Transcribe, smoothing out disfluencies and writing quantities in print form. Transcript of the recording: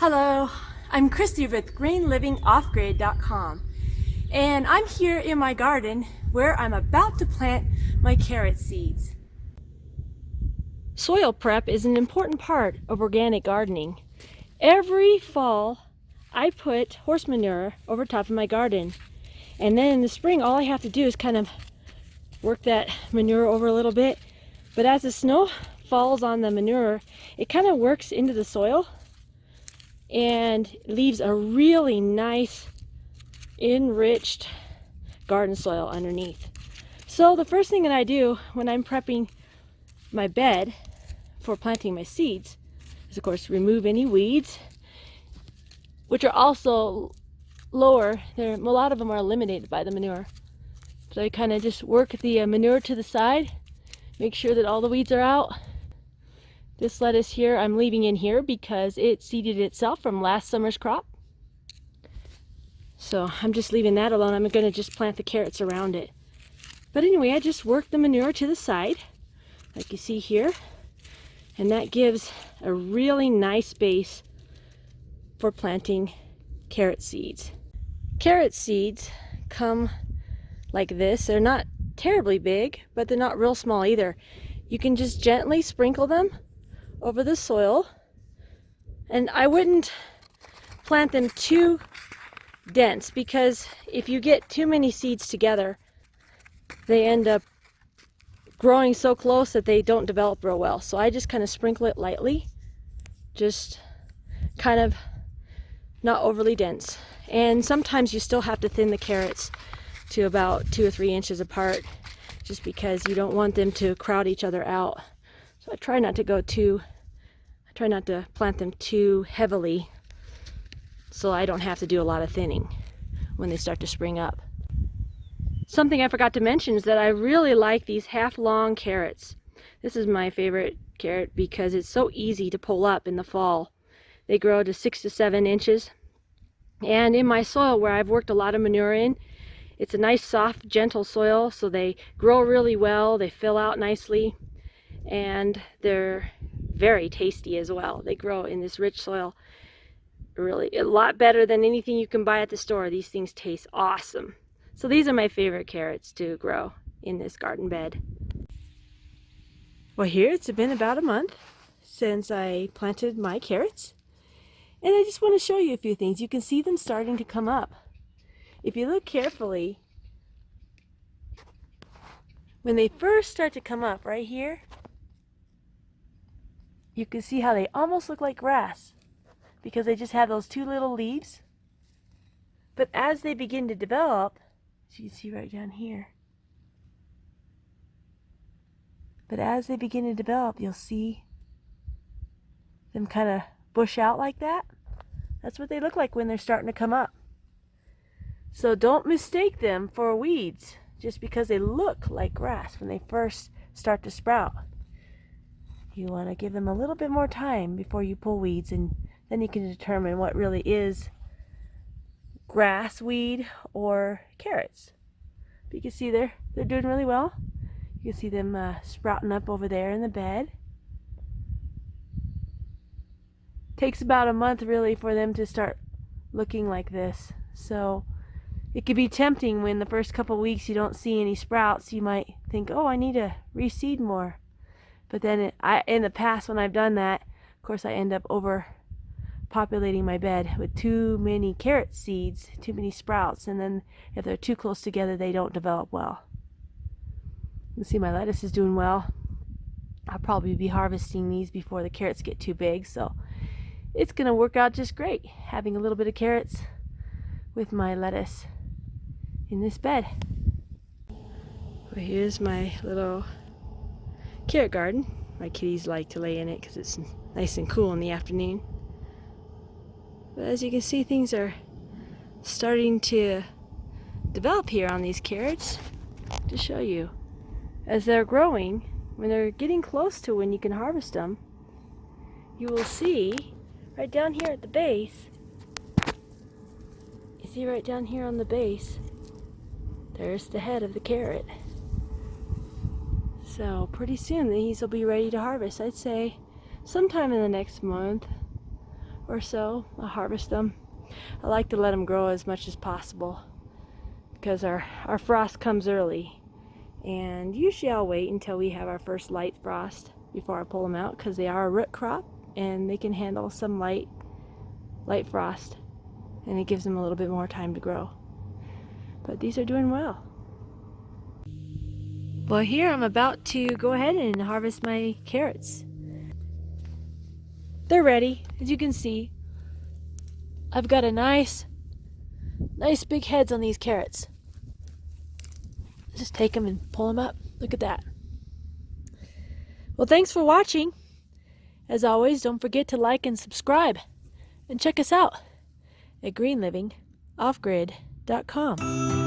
Hello, I'm Christy with GreenLivingOffGrid.com, and I'm here in my garden where I'm about to plant my carrot seeds. Soil prep is an important part of organic gardening. Every fall I put horse manure over top of my garden, and then in the spring all I have to do is kind of work that manure over a little bit, but as the snow falls on the manure, it kind of works into the soil and leaves a really nice enriched garden soil underneath. So the first thing that I do when I'm prepping my bed for planting my seeds is, of course, remove any weeds, which are also lower. A lot of them are eliminated by the manure. So I kind of just work the manure to the side, make sure that all the weeds are out. This lettuce here I'm leaving in here because it seeded itself from last summer's crop. So I'm just leaving that alone. I'm going to just plant the carrots around it. But anyway, I just work the manure to the side, like you see here. And that gives a really nice base for planting carrot seeds. Carrot seeds come like this. They're not terribly big, but they're not real small either. You can just gently sprinkle them over the soil, and I wouldn't plant them too dense, because if you get too many seeds together, they end up growing so close that they don't develop real well. So I just kind of sprinkle it lightly, just kind of not overly dense. And sometimes you still have to thin the carrots to about 2 or 3 inches apart, just because you don't want them to crowd each other out. So I try not to plant them too heavily, so I don't have to do a lot of thinning when they start to spring up. Something I forgot to mention is that I really like these half-long carrots. This is my favorite carrot because it's so easy to pull up in the fall. They grow to 6 to 7 inches. And in my soil, where I've worked a lot of manure in, it's a nice, soft, gentle soil, so they grow really well, they fill out nicely, and they're very tasty as well. They grow in this rich soil really a lot better than anything you can buy at the store. These things taste awesome. So these are my favorite carrots to grow in this garden bed. Well, here it's been about a month since I planted my carrots, and I just want to show you a few things. You can see them starting to come up. If you look carefully, when they first start to come up right here, you can see how they almost look like grass because they just have those 2 little leaves. But as they begin to develop, as you can see right down here, but as they begin to develop, you'll see them kind of bush out like that. That's what they look like when they're starting to come up. So don't mistake them for weeds just because they look like grass when they first start to sprout. You want to give them a little bit more time before you pull weeds, and then you can determine what really is grass, weed, or carrots. But you can see they're doing really well. You can see them sprouting up over there in the bed. Takes about a month really for them to start looking like this. So it could be tempting when the first couple weeks you don't see any sprouts. You might think, oh, I need to reseed more. But then in the past when I've done that, of course I end up overpopulating my bed with too many carrot seeds, too many sprouts, and then if they're too close together, they don't develop well. You can see my lettuce is doing well. I'll probably be harvesting these before the carrots get too big, so it's going to work out just great having a little bit of carrots with my lettuce in this bed. Well, here's my little carrot garden. My kitties like to lay in it because it's nice and cool in the afternoon. But as you can see, things are starting to develop here on these carrots. To show you, as they're growing, when they're getting close to when you can harvest them, you will see right down here at the base, you see right down here on the base, there's the head of the carrot. So pretty soon these will be ready to harvest. I'd say sometime in the next month or so. I'll harvest them. I like to let them grow as much as possible because our frost comes early. And usually I'll wait until we have our first light frost before I pull them out, because they are a root crop and they can handle some light frost, and it gives them a little bit more time to grow. But these are doing well. Well, here I'm about to go ahead and harvest my carrots. They're ready, as you can see. I've got a nice big heads on these carrots. Just take them and pull them up. Look at that. Well, thanks for watching. As always, don't forget to like and subscribe. And check us out at greenlivingoffgrid.com.